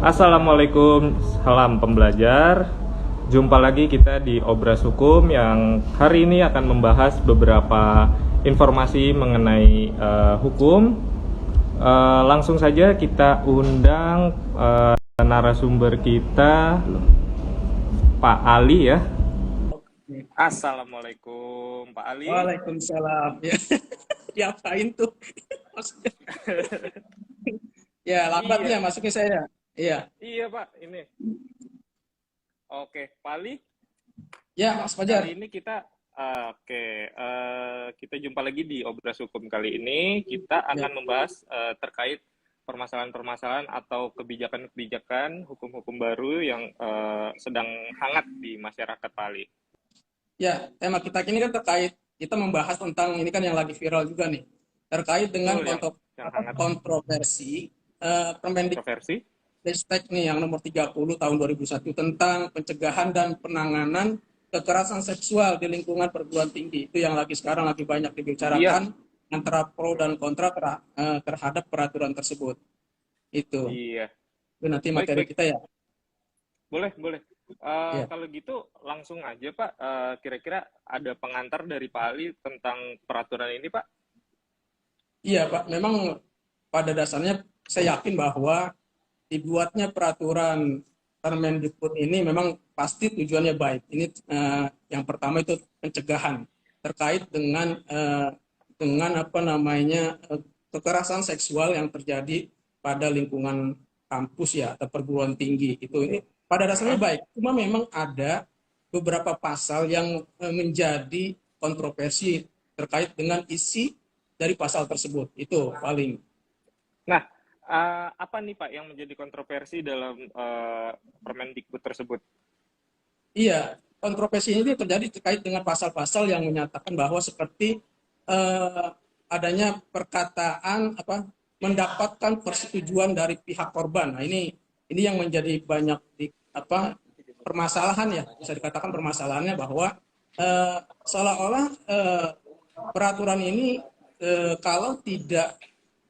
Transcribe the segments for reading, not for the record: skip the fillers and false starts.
Assalamualaikum, salam pembelajar. Jumpa lagi kita di Obras Hukum yang hari ini akan membahas beberapa informasi mengenai hukum. Langsung saja kita undang narasumber kita, Pak Ali ya. Assalamualaikum, Pak Ali. Waalaikumsalam. Ya, diapain tuh? Maksudnya, ya lambat Iya, ya masuknya saya. Iya. iya Pak, ini. Oke, Pak Ali. Ya, Mas Kali Fajar. ini kita jumpa lagi di Obras Hukum. Kali ini kita Ya. akan membahas terkait permasalahan-permasalahan atau kebijakan-kebijakan hukum-hukum baru yang sedang hangat di masyarakat, Pak Ali. Ya, tema kita ini kan terkait kita membahas tentang ini kan yang lagi viral juga nih. Terkait dengan Betul, yang hangat kontroversi kontroversi. Permendikbud nih yang nomor 30 tahun 2001 tentang pencegahan dan penanganan kekerasan seksual di lingkungan perguruan tinggi. Itu yang sekarang lagi banyak Iya, dibicarakan antara pro dan kontra terhadap peraturan tersebut. Itu. iya. Itu nanti Baik, materi baik. kita ya. Boleh, boleh. Ya. Kalau gitu langsung aja, Pak. Kira-kira ada pengantar dari Pak Ali tentang peraturan ini, Pak? Iya, Pak. Memang pada dasarnya saya yakin bahwa dibuatnya peraturan Permendikbud ini memang pasti tujuannya baik. Ini yang pertama itu pencegahan terkait dengan apa namanya kekerasan seksual yang terjadi pada lingkungan kampus ya atau perguruan tinggi. Itu ini pada dasarnya Heeh. baik. Cuma memang ada beberapa pasal yang menjadi kontroversi terkait dengan isi dari pasal tersebut. Itu paling. Nah, apa nih Pak yang menjadi kontroversi dalam Permendikbud tersebut? Iya, kontroversi ini terjadi terkait dengan pasal-pasal yang menyatakan bahwa seperti eh, adanya perkataan apa mendapatkan persetujuan dari pihak korban. Nah, ini yang menjadi banyak permasalahan ya, bisa dikatakan permasalahannya bahwa seolah-olah peraturan ini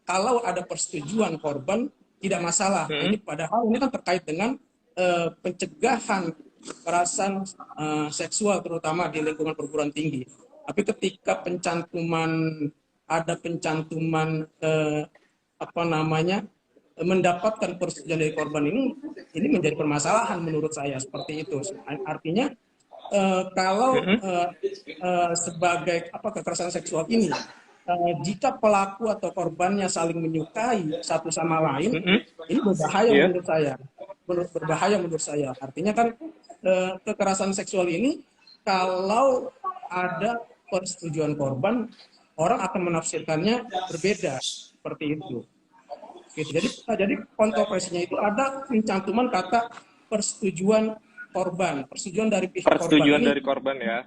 kalau ada persetujuan korban tidak masalah. Nah, Hmm? ini padahal ini kan terkait dengan pencegahan kekerasan seksual terutama di lingkungan perguruan tinggi. Tapi ketika pencantuman apa namanya mendapatkan persetujuan dari korban ini menjadi permasalahan menurut saya seperti itu. Artinya kalau Hmm? sebagai kekerasan seksual ini jika pelaku atau korbannya saling menyukai satu sama lain, Hmm? ini berbahaya Iya. menurut saya. Berbahaya menurut saya. Artinya kan kekerasan seksual ini kalau ada persetujuan korban, orang akan menafsirkannya berbeda seperti itu. Gitu. Jadi kontroversinya itu ada pencantuman kata persetujuan korban, persetujuan dari pihak korban Persetujuan ini. dari korban ya.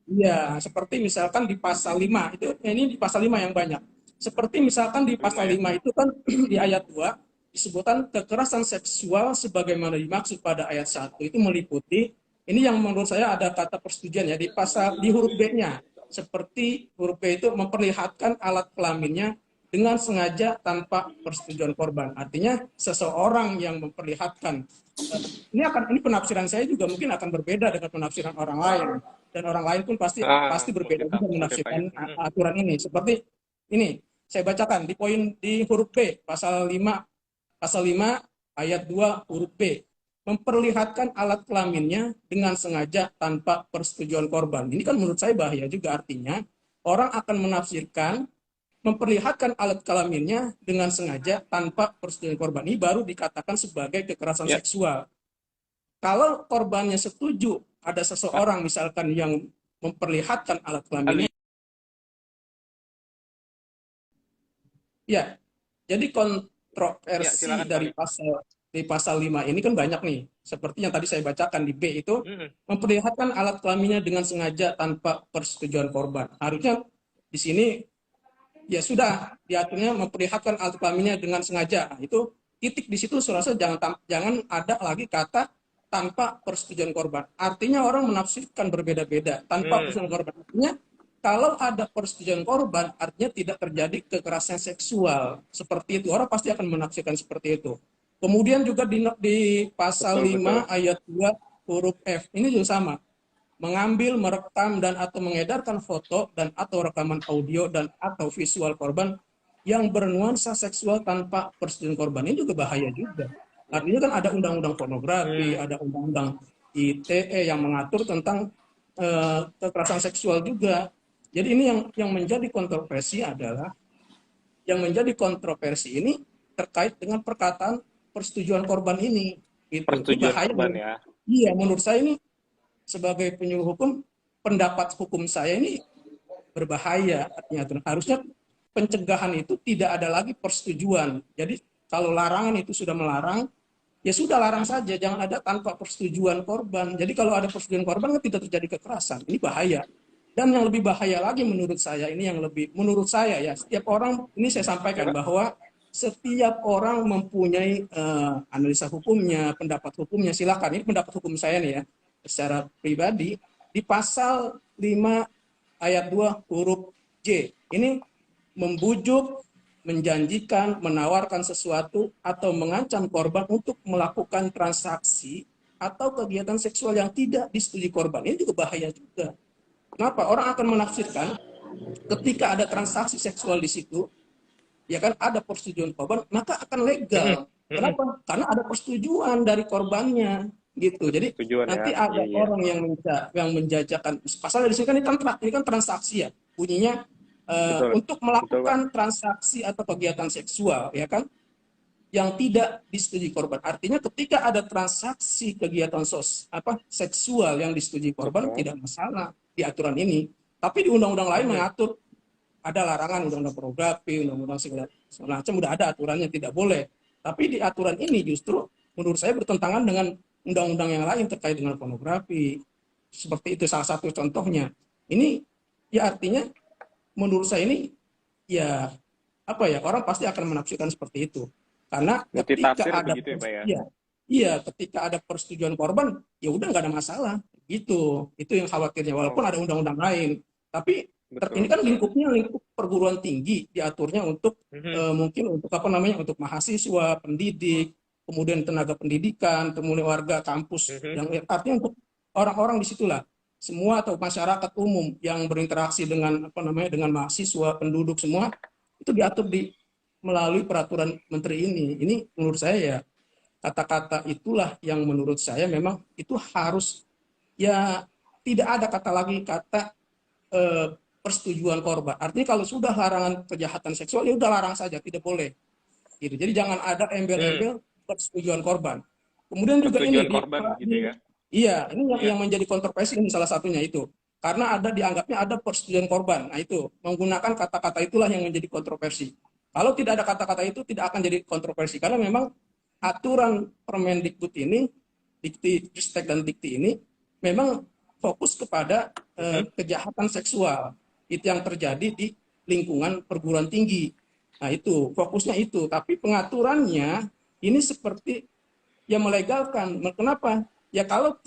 Iya, seperti misalkan di pasal 5 itu ini di pasal 5 yang banyak. Seperti misalkan di Lima pasal ya. 5 itu kan di ayat 2 disebutkan kekerasan seksual sebagaimana dimaksud pada ayat 1 itu meliputi ini yang menurut saya ada kata persetujuan ya di huruf B-nya. Seperti huruf B itu memperlihatkan alat kelaminnya dengan sengaja tanpa persetujuan korban. Artinya seseorang yang memperlihatkan ini penafsiran saya juga mungkin akan berbeda dengan penafsiran orang lain dan orang lain pun pasti pasti berbeda juga Multi menafsirkan tafsir. aturan ini seperti ini saya bacakan di huruf B pasal 5 ayat 2 huruf B memperlihatkan alat kelaminnya dengan sengaja tanpa persetujuan korban. Ini kan menurut saya bahaya juga artinya orang akan menafsirkan memperlihatkan alat kelaminnya dengan sengaja tanpa persetujuan korban. Ini baru dikatakan sebagai kekerasan Ya, seksual. Kalau korbannya setuju, ada Pak seseorang misalkan yang memperlihatkan alat Ali. kelaminnya, ya. Jadi Ya, kontroversi silakan Pak Ali. di pasal 5 ini kan banyak nih. Seperti yang tadi saya bacakan di B itu Hmm. memperlihatkan alat kelaminnya dengan sengaja tanpa persetujuan korban. Harusnya di sini ya sudah diaturnya memperlihatkan alat kelaminnya dengan sengaja. Nah, itu titik di situ serasa jangan ada lagi kata tanpa persetujuan korban. Artinya orang menafsirkan berbeda-beda tanpa Hmm. persetujuan korban. Artinya kalau ada persetujuan korban artinya tidak terjadi kekerasan seksual. Seperti itu orang pasti akan menafsirkan seperti itu. Kemudian juga di pasal Betul, 5 betul. ayat 2 huruf F ini juga sama. Mengambil, merekam dan atau mengedarkan foto dan atau rekaman audio dan atau visual korban yang bernuansa seksual tanpa persetujuan korban, ini juga bahaya juga. Artinya kan ada undang-undang pornografi, Hmm, ada undang-undang ITE yang mengatur tentang kekerasan seksual juga. Jadi ini yang menjadi kontroversi adalah yang menjadi kontroversi ini terkait dengan perkataan persetujuan korban ini. Itu persetujuan bahaya. korban ya. Iya, menurut saya ini sebagai penyuluh hukum, pendapat hukum saya ini berbahaya. Artinya harusnya pencegahan itu tidak ada lagi persetujuan. Jadi kalau larangan itu sudah melarang, ya sudah larang saja, jangan ada tanpa persetujuan korban. Jadi kalau ada persetujuan korban kan tidak terjadi kekerasan. Ini bahaya. Dan yang lebih bahaya lagi menurut saya, ini yang lebih menurut saya ya, setiap orang ini saya sampaikan Ya. bahwa setiap orang mempunyai analisa hukumnya, pendapat hukumnya, silakan. Ini pendapat hukum saya nih ya, secara pribadi di pasal 5 ayat 2 huruf J. Ini membujuk, menjanjikan, menawarkan sesuatu atau mengancam korban untuk melakukan transaksi atau kegiatan seksual yang tidak disetujui korban. Ini juga bahaya juga. Kenapa? Orang akan menafsirkan ketika ada transaksi seksual di situ, ya kan ada persetujuan korban, maka akan Mm-mm, legal. mm-mm. Kenapa? Karena ada persetujuan dari korbannya, gitu. Jadi Persetujuan ya. nanti Iya, ada iya. orang yang menjajakan, pasalnya di sini kan ini kan transaksi ya, bunyinya Betul. untuk Betul, Pak. melakukan transaksi atau kegiatan seksual, ya kan, yang tidak disetujui korban. Artinya ketika ada transaksi kegiatan seksual yang disetujui korban Betul. tidak masalah di aturan ini. Tapi di undang-undang lain Mm-mm. mengatur ada larangan, undang-undang pornografi, undang-undang segala macam udah ada aturannya tidak boleh. Tapi di aturan ini justru menurut saya bertentangan dengan undang-undang yang lain terkait dengan pornografi. Seperti itu salah satu contohnya. Ini ya artinya menurut saya ini ya apa ya, orang pasti akan menafsirkan seperti itu. Karena ketika Multitafsir ada begitu ya, Pak ya. iya, iya ketika ada persetujuan korban ya udah nggak ada masalah gitu. Itu yang khawatirnya walaupun Oh, ada undang-undang lain. Tapi ini betul, kan betul. lingkupnya lingkup perguruan tinggi, diaturnya untuk Mhm. mungkin untuk apa namanya, untuk mahasiswa, pendidik, kemudian tenaga pendidikan, kemudian warga kampus, Mhm. yang artinya untuk orang-orang di situlah, semua atau masyarakat umum yang berinteraksi dengan apa namanya, dengan mahasiswa, penduduk semua itu diatur melalui peraturan menteri ini. Ini menurut saya ya, kata-kata itulah yang menurut saya memang itu harus, ya tidak ada kata lagi kata eh, persetujuan korban. Artinya kalau sudah larangan kejahatan seksual ya udah larang saja, tidak boleh. Gitu. Jadi jangan ada Hmm. embel-embel persetujuan korban. Kemudian juga ini Persetujuan korban gitu ya. iya, ini Iya. yang menjadi kontroversi ini salah satunya itu. Karena ada dianggapnya ada persetujuan korban. Nah itu, menggunakan kata-kata itulah yang menjadi kontroversi. Kalau tidak ada kata-kata itu tidak akan jadi kontroversi karena memang aturan Permendikbud ini, Dikti Ristek dan Dikti ini memang fokus kepada Mhm. kejahatan seksual. Itu yang terjadi di lingkungan perguruan tinggi. Nah itu fokusnya itu, tapi pengaturannya ini seperti yang melegalkan. Kenapa? Ya kalau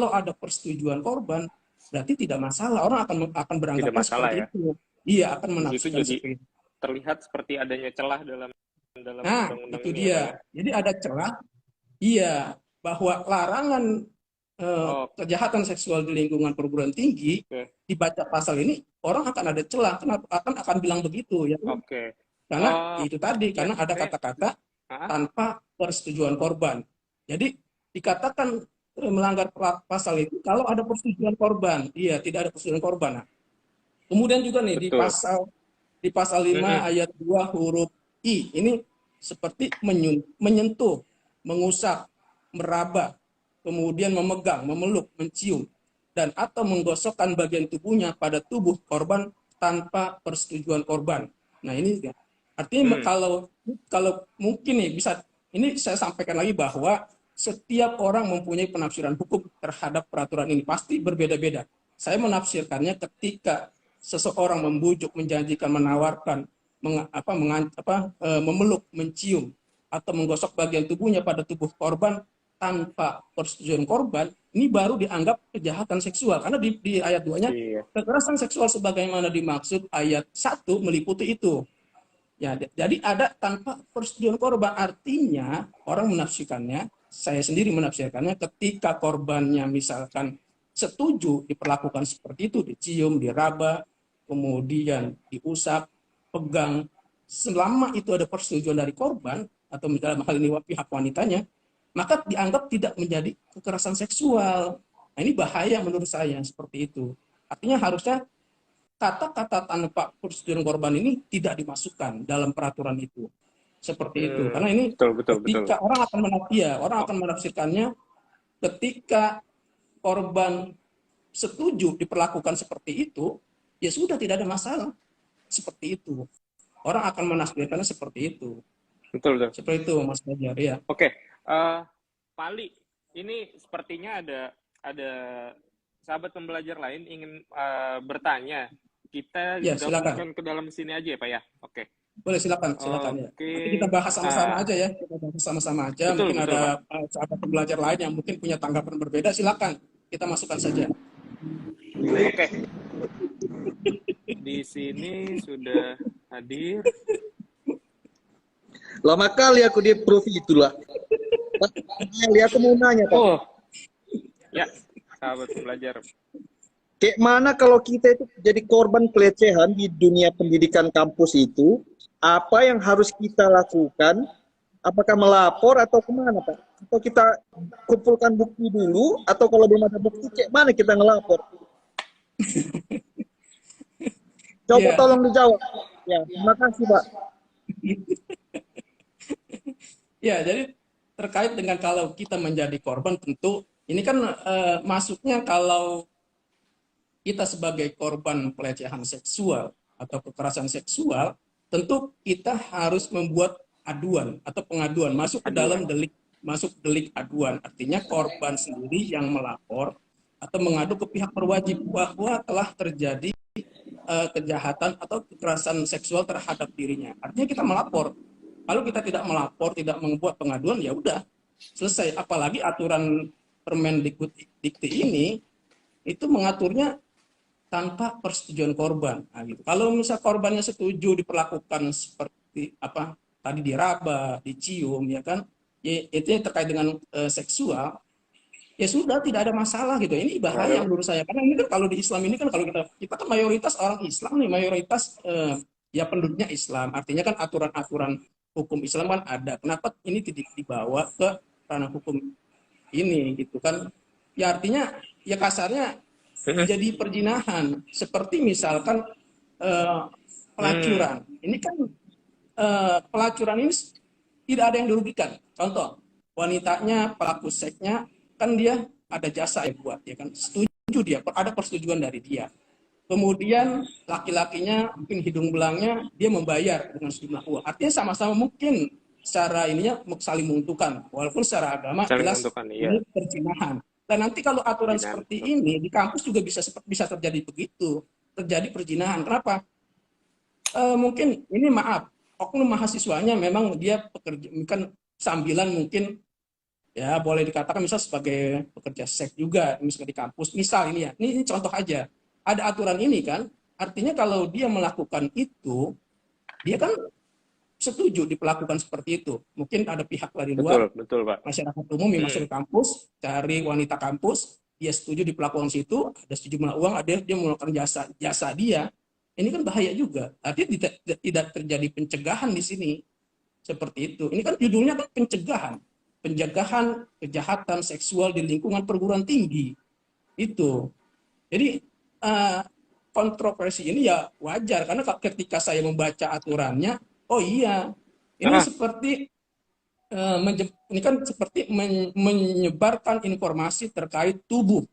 ada persetujuan korban, berarti tidak masalah. Orang akan Tidak beranggapan masalah seperti ya. itu. Iya, akan Di situ menafsirkan jadi seperti itu. terlihat seperti adanya celah dalam dalam Nah, undang-undang itu ini ya, Pak ya. dia. Jadi ada celah, iya, bahwa larangan kejahatan seksual di lingkungan perguruan tinggi Oke. dibaca pasal ini, orang akan ada celah. Kenapa akan bilang begitu ya? Oke. Karena Oh, itu tadi, ya, karena ada saya kata-kata ah, tanpa persetujuan korban. Jadi dikatakan melanggar pasal itu kalau ada persetujuan korban. Iya, tidak ada persetujuan korban. Nah, kemudian juga nih betul. di pasal 5 Mhm. ayat 2 huruf I ini seperti menyentuh, mengusap, meraba, kemudian memegang, memeluk, mencium dan atau menggosokkan bagian tubuhnya pada tubuh korban tanpa persetujuan korban. Nah, ini artinya Hmm. kalau mungkin nih bisa, ini saya sampaikan lagi bahwa setiap orang mempunyai penafsiran hukum terhadap peraturan ini pasti berbeda-beda. Saya menafsirkannya ketika seseorang membujuk, menjanjikan, menawarkan, memeluk, mencium, atau menggosok bagian tubuhnya pada tubuh korban tanpa persetujuan korban, ini baru dianggap kejahatan seksual. Karena di ayat 2-nya, Iya. kekerasan seksual sebagaimana dimaksud ayat 1 meliputi itu. Ya, jadi ada tanpa persetujuan korban, artinya orang menafsirkannya, saya sendiri menafsirkannya ketika korbannya misalkan setuju diperlakukan seperti itu, dicium, diraba, kemudian diusap, pegang, selama itu ada persetujuan dari korban atau dalam hal ini pihak wanitanya, maka dianggap tidak menjadi kekerasan seksual. Nah, ini bahaya menurut saya seperti itu. Artinya harusnya kata-kata tanpa persetujuan korban ini tidak dimasukkan dalam peraturan itu. Seperti itu. Karena ini Betul, betul, betul. ketika orang akan menafsirkannya ketika korban setuju diperlakukan seperti itu, ya sudah tidak ada masalah. Seperti itu. Orang akan menafsirkannya seperti itu. Betul, betul. Seperti itu Mas Fajar ya. Oke, Pali, ini sepertinya ada sahabat pembelajar lain ingin bertanya. Kita Ya, silakan. gabungkan ke dalam sini aja ya, Pak ya. Oke. Boleh silakan ya. Oke. Nanti kita bahas sama-sama aja ya. Kita bahas sama-sama aja. Betul, Mungkin betul, ada Pak. sahabat pembelajar lain yang mungkin punya tanggapan berbeda, silakan. Kita masukkan saja. Oke. Di sini sudah hadir. Lama kali aku di profi itulah. Lihat aku mau nanya, Pak. Oh. Ya, sahabat pembelajar. Kayak mana kalau kita itu jadi korban pelecehan di dunia pendidikan kampus itu, apa yang harus kita lakukan? Apakah melapor atau kemana, Pak? Atau kita kumpulkan bukti dulu, atau kalau belum ada bukti, kayak mana kita ngelapor? Coba tolong dijawab. Ya, terima kasih, Pak. Ya, jadi terkait dengan kalau kita menjadi korban, tentu ini kan masuknya kalau kita sebagai korban pelecehan seksual atau kekerasan seksual, tentu kita harus membuat aduan atau pengaduan masuk ke dalam delik aduan. Artinya korban sendiri yang melapor atau mengadu ke pihak berwajib bahwa telah terjadi kejahatan atau kekerasan seksual terhadap dirinya. Artinya kita melapor. Kalau kita tidak melapor, tidak membuat pengaduan, ya udah selesai. Apalagi aturan Permendikbud ini itu mengaturnya tanpa persetujuan korban. Nah, gitu. Kalau misal korbannya setuju diperlakukan seperti apa tadi, diraba, dicium, ya kan, ya, itu yang terkait dengan seksual, ya sudah tidak ada masalah gitu. Ini bahaya menurut saya, karena ini kan kalau di Islam ini kan, kalau kita kan mayoritas orang Islam nih, mayoritas ya penduduknya Islam. Artinya kan aturan-aturan hukum Islam kan ada. Kenapa ini tidak dibawa ke ranah hukum ini gitu kan? Ya artinya ya kasarnya jadi perzinahan, seperti misalkan pelacuran. Ini kan pelacuran ini tidak ada yang dirugikan. Contoh, wanitanya, pelaku seksnya, kan dia ada jasa yang buat, ya kan, setuju dia, ada persetujuan dari dia. Kemudian laki-lakinya mungkin hidung belangnya dia membayar dengan sejumlah uang. Artinya sama-sama mungkin secara ininya saling menguntungkan, walaupun secara agama jelas ini perzinahan. Dan nanti kalau aturan seperti ini di kampus juga bisa terjadi begitu, terjadi perzinahan. Kenapa? Mungkin ini oknum mahasiswanya memang dia pekerja, kan sambilan mungkin ya boleh dikatakan misal sebagai pekerja seks juga misalnya di kampus. Misal ini ya, ini contoh aja. Ada aturan ini kan, artinya kalau dia melakukan itu, dia kan setuju diperlakukan seperti itu. Mungkin ada pihak dari luar, betul, Pak. Masyarakat umum yang masuk ke kampus, cari wanita kampus, dia setuju diperlakukan situ, ada sejumlah uang, ada dia melakukan jasa dia. Ini kan bahaya juga. Artinya tidak terjadi pencegahan di sini. Seperti itu. Ini kan judulnya kan pencegahan. Pencegahan kejahatan seksual di lingkungan perguruan tinggi. Itu. Jadi kontroversi ini ya wajar, karena ketika saya membaca aturannya, oh iya, ini seperti ini kan seperti menyebarkan informasi terkait tubuh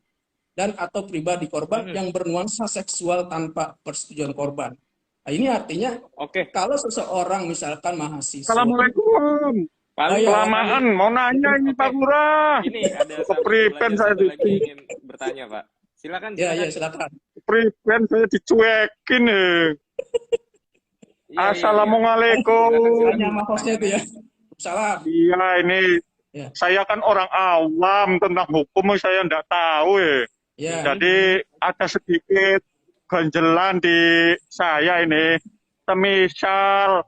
dan atau pribadi korban yang bernuansa seksual tanpa persetujuan korban. Nah, ini artinya kalau seseorang misalkan mahasiswa. Assalamualaikum. Kelamaan, mau nanya ini Pak Lurah. Ini ada prevent saya lagi ingin bertanya, Pak. Silakan. Ya, silakan. Prevent saya dicuekin nih. Assalamualaikum. Tanya sama hostnya itu ya. Salam. Iya, ini saya kan orang awam tentang hukum, saya enggak tahu ya. Jadi ada sedikit ganjelan di saya ini. Semisal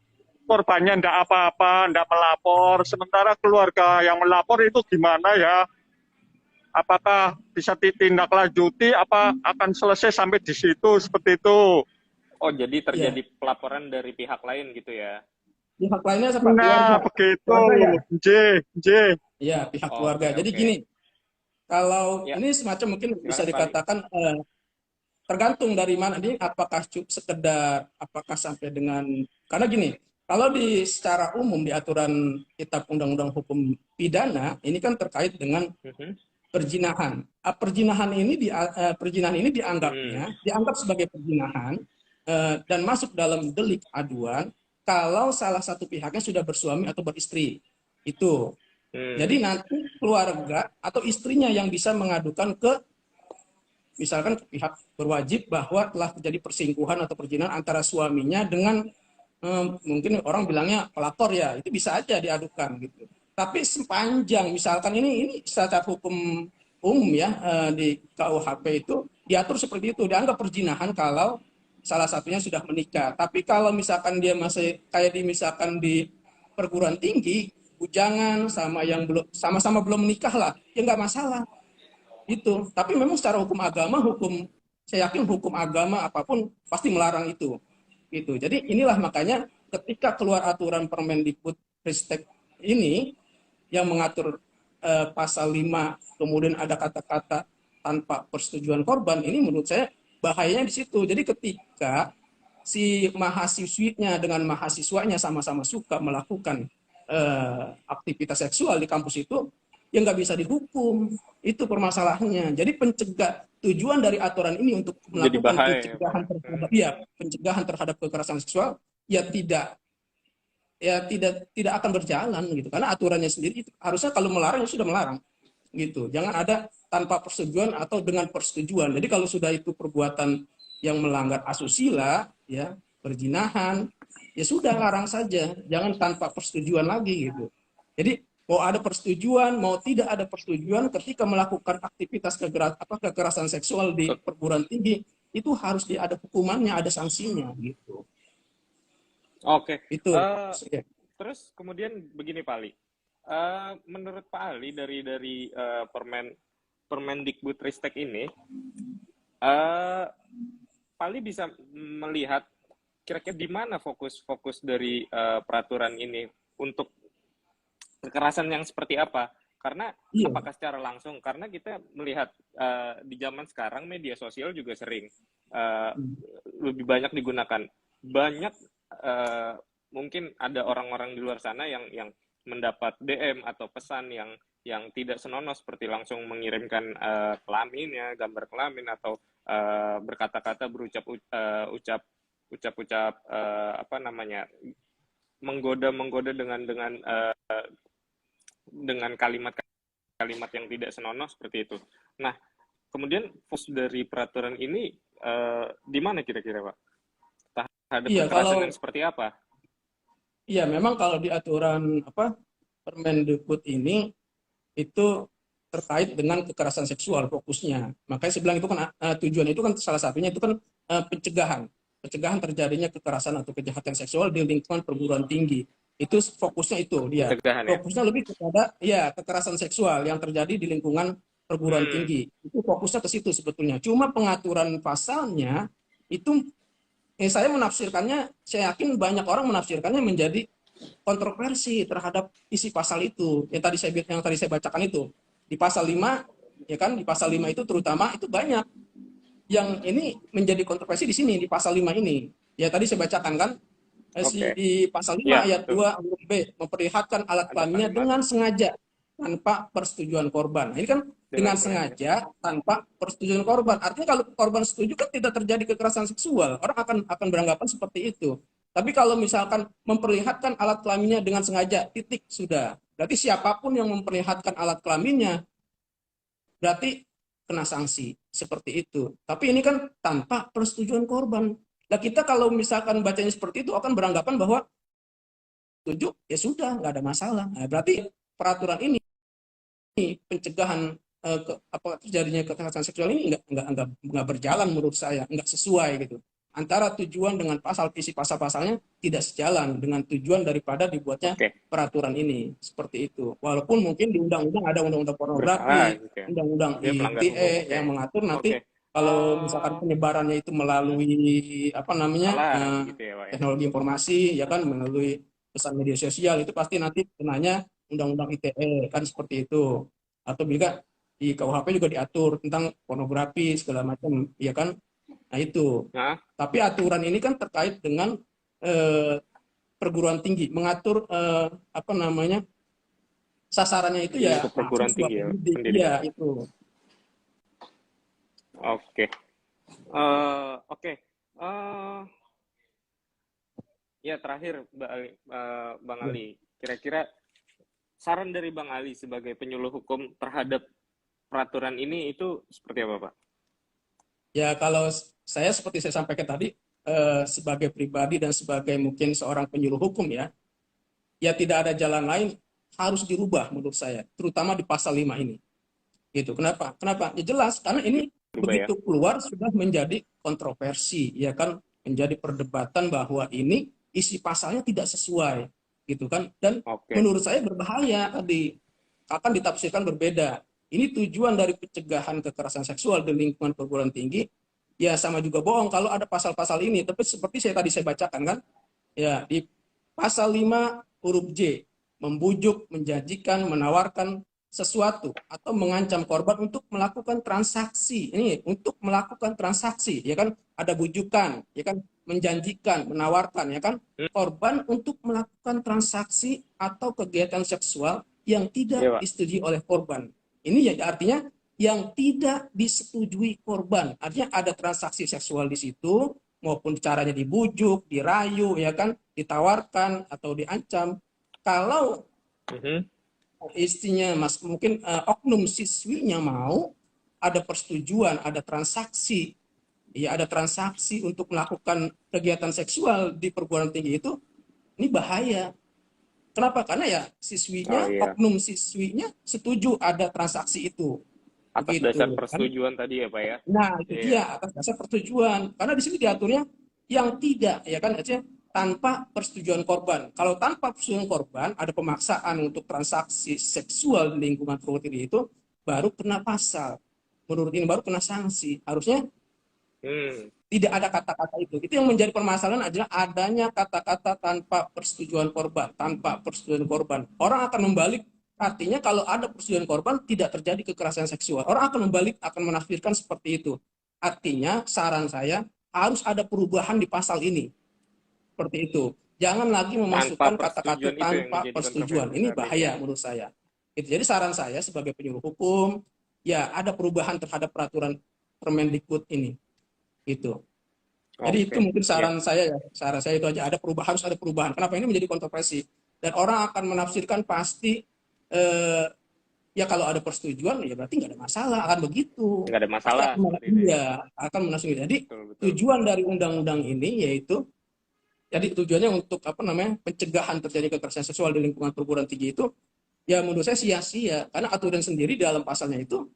korbannya ndak apa-apa, ndak melapor, sementara keluarga yang melapor itu gimana ya? Apakah bisa ditindaklanjuti, apa akan selesai sampai di situ, seperti itu? Oh, jadi Ya, terjadi pelaporan dari pihak lain gitu ya? pihak lainnya siapa? Nah, Keluarga. begitu. Keluarga ya? J, J. Ya, pihak Oke, keluarga. Jadi oke. gini, kalau Ya, ini semacam mungkin bisa silakan Pak Ali. dikatakan tergantung dari mana ini, apakah sekedar, apakah sampai dengan, karena gini, kalau di secara umum di aturan kitab undang-undang hukum pidana ini kan terkait dengan Mhm. perzinahan. Perzinahan ini dianggap sebagai perzinahan dan masuk dalam delik aduan kalau salah satu pihaknya sudah bersuami atau beristri. Itu. Jadi Hmm. nanti keluarga atau istrinya yang bisa mengadukan ke misalkan pihak berwajib bahwa telah terjadi perselingkuhan atau perzinahan antara suaminya dengan mungkin orang bilangnya pelapor, ya itu bisa aja diadukan gitu. Tapi sepanjang misalkan ini secara hukum umum ya, di KUHP itu diatur seperti itu, dianggap perzinahan kalau salah satunya sudah menikah. Tapi kalau misalkan dia masih kayak misalkan di perguruan tinggi, bujangan sama yang belum sama-sama belum menikah lah, ya nggak masalah itu. Tapi memang secara hukum agama, saya yakin hukum agama apapun pasti melarang itu. Gitu. Jadi inilah makanya ketika keluar aturan Permendikbud Ristek ini yang mengatur pasal 5 kemudian ada kata-kata tanpa persetujuan korban, ini menurut saya bahayanya di situ. Jadi ketika si mahasiswinya dengan mahasiswanya sama-sama suka melakukan aktivitas seksual di kampus itu, ya nggak bisa dihukum. Itu permasalahannya. Jadi tujuan dari aturan ini untuk Jadi melakukan bahaya ya Pak pencegahan ya? terhadap ya pencegahan terhadap kekerasan seksual ya tidak akan berjalan gitu, karena aturannya sendiri itu harusnya kalau melarang ya sudah melarang gitu, jangan ada tanpa persetujuan atau dengan persetujuan. Jadi kalau sudah itu perbuatan yang melanggar asusila ya, perzinahan, ya sudah larang saja, jangan tanpa persetujuan lagi gitu. Jadi mau ada persetujuan mau tidak ada persetujuan, ketika melakukan aktivitas kekerasan seksual di perguruan tinggi itu harus ada hukumannya, ada sanksinya gitu. Oke. Itu ya. Terus kemudian begini Pak Ali. Menurut Pak Ali dari Permendikbudristek ini, Pak Ali bisa melihat kira-kira di mana fokus dari peraturan ini untuk kekerasan yang seperti apa? Karena Iya. apakah secara langsung? Karena kita melihat di zaman sekarang media sosial juga sering lebih banyak digunakan. Banyak mungkin ada orang-orang di luar sana yang mendapat DM atau pesan yang tidak senonoh, seperti langsung mengirimkan kelaminnya, gambar kelamin, atau berkata-kata ucap apa namanya, menggoda dengan kalimat yang tidak senonoh seperti itu. Nah, kemudian fokus dari peraturan ini di mana kira-kira Pak? Terhadap Iya, kekerasan yang seperti apa? iya memang kalau di aturan Permendikbud ini itu terkait dengan kekerasan seksual fokusnya. Makanya saya bilang itu kan tujuan itu kan salah satunya itu kan pencegahan terjadinya kekerasan atau kejahatan seksual di lingkungan perguruan tinggi. Itu fokusnya itu dia. Pencegahan ya? Fokusnya lebih kepada ya kekerasan seksual yang terjadi di lingkungan perguruan tinggi. Itu fokusnya ke situ sebetulnya. Cuma pengaturan pasalnya itu saya menafsirkannya, saya yakin banyak orang menafsirkannya menjadi kontroversi terhadap isi pasal itu. Yang tadi saya bacakan itu. Di pasal 5, ya kan, di pasal 5 itu terutama itu banyak yang ini menjadi kontroversi di sini di pasal 5 ini. Ya tadi saya bacakan kan, Oke. di pasal 5 Ya, ayat betul. 2 huruf B, memperlihatkan alat Ada kelaminnya kalimat dengan sengaja tanpa persetujuan korban. Nah, ini kan dengan sengaja tanpa persetujuan korban. Artinya kalau korban setuju kan tidak terjadi kekerasan seksual. Orang akan beranggapan seperti itu. Tapi kalau misalkan memperlihatkan alat kelaminnya dengan sengaja, titik sudah. Berarti siapapun yang memperlihatkan alat kelaminnya berarti kena sanksi seperti itu. Tapi ini kan tanpa persetujuan korban. Nah, kita kalau misalkan bacanya seperti itu akan beranggapan bahwa setuju ya sudah nggak ada masalah. Nah, berarti peraturan ini pencegahan terjadinya kekerasan seksual ini nggak berjalan menurut saya, nggak sesuai gitu. antara tujuan dengan isi pasal-pasalnya tidak sejalan dengan tujuan daripada dibuatnya peraturan ini. Seperti itu. Walaupun mungkin di undang-undang ada undang-undang Bersalah pornografi, gitu ya. undang-undang Dia pelanggar hukum. ITE yang mengatur nanti Oke. kalau misalkan penyebarannya itu melalui Salah gitu ya, Pak ya. teknologi informasi, ya kan, melalui pesan media sosial, itu pasti nanti kenanya undang-undang ITE kan, seperti itu. Atau juga di KUHP juga diatur tentang pornografi segala macam, ya kan. Nah itu. Nah, Tapi aturan ini kan terkait dengan perguruan tinggi, mengatur sasarannya itu ya untuk perguruan mahasiswa tinggi ya, pendidik. pendidikan. Iya, itu. Oke. Oke. Ya terakhir, Bang Ali, kira-kira saran dari Bang Ali sebagai penyuluh hukum terhadap peraturan ini itu seperti apa, Pak? Ya kalau saya seperti saya sampaikan tadi, sebagai pribadi dan sebagai mungkin seorang penyuluh hukum ya tidak ada jalan lain, harus dirubah menurut saya, terutama di pasal 5 ini. Gitu. Kenapa? Ya jelas karena ini begitu keluar sudah menjadi kontroversi, ya kan, menjadi perdebatan bahwa ini isi pasalnya tidak sesuai, gitu kan, dan menurut saya berbahaya, akan ditafsirkan berbeda. Ini tujuan dari pencegahan kekerasan seksual di lingkungan perguruan tinggi, ya sama juga bohong kalau ada pasal-pasal ini. Tapi seperti saya bacakan kan, ya di pasal 5 huruf J, membujuk, menjanjikan, menawarkan sesuatu atau mengancam korban untuk melakukan transaksi. Ini untuk melakukan transaksi, ya kan, ada bujukan, ya kan, menjanjikan, menawarkan, ya kan, korban untuk melakukan transaksi atau kegiatan seksual yang tidak disetujui oleh korban. Ini ya artinya yang tidak disetujui korban. Artinya ada transaksi seksual di situ, maupun caranya dibujuk, dirayu, ya kan, ditawarkan atau diancam. Kalau istrinya mungkin oknum siswinya mau, ada persetujuan, ada transaksi, ya ada transaksi untuk melakukan kegiatan seksual di perguruan tinggi itu, ini bahaya. Kenapa? Karena ya siswinya, oknum siswinya setuju ada transaksi itu. Atas dasar persetujuan tadi ya, Pak ya. Nah, itu dia, atas dasar persetujuan. Karena di sini diaturnya yang tidak, ya kan, artinya tanpa persetujuan korban. Kalau tanpa persetujuan korban, ada pemaksaan untuk transaksi seksual di lingkungan perguruan tinggi itu, baru kena pasal. Menurut ini baru kena sanksi. Harusnya tidak ada kata-kata itu. Itu yang menjadi permasalahan adalah adanya kata-kata tanpa persetujuan korban. Tanpa persetujuan korban. Orang akan membalik, artinya kalau ada persetujuan korban tidak terjadi kekerasan seksual. Orang akan membalik, akan menafsirkan seperti itu. Artinya saran saya harus ada perubahan di pasal ini. Seperti itu. Jangan lagi memasukkan kata-kata tanpa persetujuan. Ini bahaya menurut saya. Jadi saran saya sebagai penyuluh hukum, ya ada perubahan terhadap peraturan Permendikbud ini. Itu. Jadi itu mungkin saran saya ya. Saran saya itu aja, harus ada perubahan. Kenapa ini menjadi kontroversi? Dan orang akan menafsirkan pasti ya kalau ada persetujuan ya berarti nggak ada masalah, akan begitu. Nggak ada masalah. Iya, akan menafsirkan. Jadi tujuan dari undang-undang ini yaitu, jadi tujuannya untuk pencegahan terjadi kekerasan seksual di lingkungan perguruan tinggi itu, ya menurut saya sia-sia karena aturan sendiri dalam pasalnya itu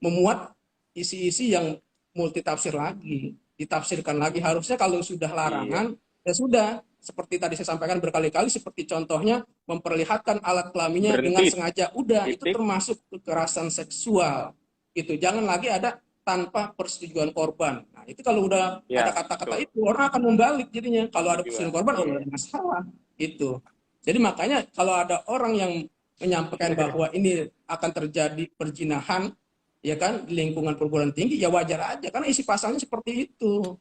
memuat isi-isi yang multitafsir lagi, ditafsirkan lagi. Harusnya kalau sudah larangan, ya sudah. Seperti tadi saya sampaikan berkali-kali, seperti contohnya memperlihatkan alat kelaminnya dengan sengaja. Udah, itu termasuk kekerasan seksual. Itu jangan lagi ada tanpa persetujuan korban. Nah, itu kalau udah ada kata-kata itu, orang akan membalik jadinya. Kalau ada persetujuan korban, oh ada masalah. Itu. Jadi makanya kalau ada orang yang menyampaikan bahwa ini akan terjadi perzinahan, ya kan, di lingkungan perguruan tinggi, ya wajar aja karena isi pasalnya seperti itu.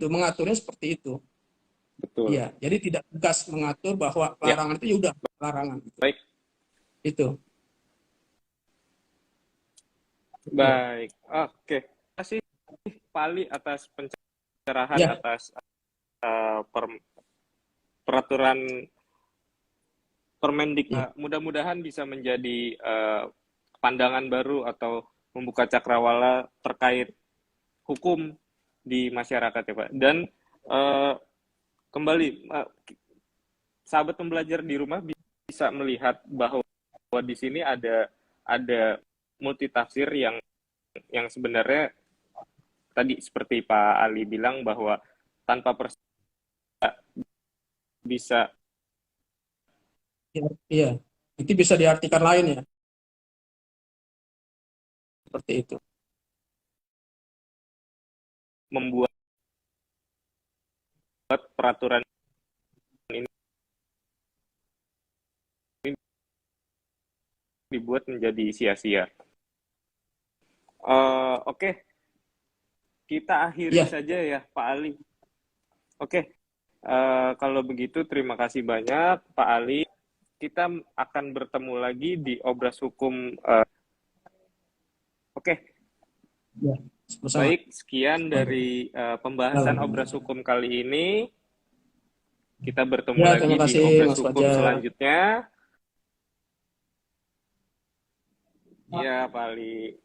Mengaturnya seperti itu. Betul. Iya, jadi tidak tegas mengatur bahwa larangan itu ya udah larangan. Baik. Itu. Baik. Oke. Terima kasih Pali atas pencerahan atas peraturan Permendikbud. Mudah-mudahan bisa menjadi pandangan baru atau membuka cakrawala terkait hukum di masyarakat ya Pak. Dan kembali sahabat pembelajar di rumah bisa melihat bahwa di sini ada multitafsir yang sebenarnya tadi seperti Pak Ali bilang bahwa tanpa bisa Iya, itu bisa diartikan lain ya, seperti itu. membuat peraturan ini dibuat menjadi sia-sia. Oke, kita akhiri Iya, saja ya Pak Ali. Oke, kalau begitu terima kasih banyak Pak Ali. Kita akan bertemu lagi di Obras Hukum. Oke, iya, sama-sama. baik, sekian dari pembahasan Obras Hukum kali ini. Kita bertemu Ya, lagi terima di kasih Obras Mas Hukum Fajar. selanjutnya. Ya, Pak Ali.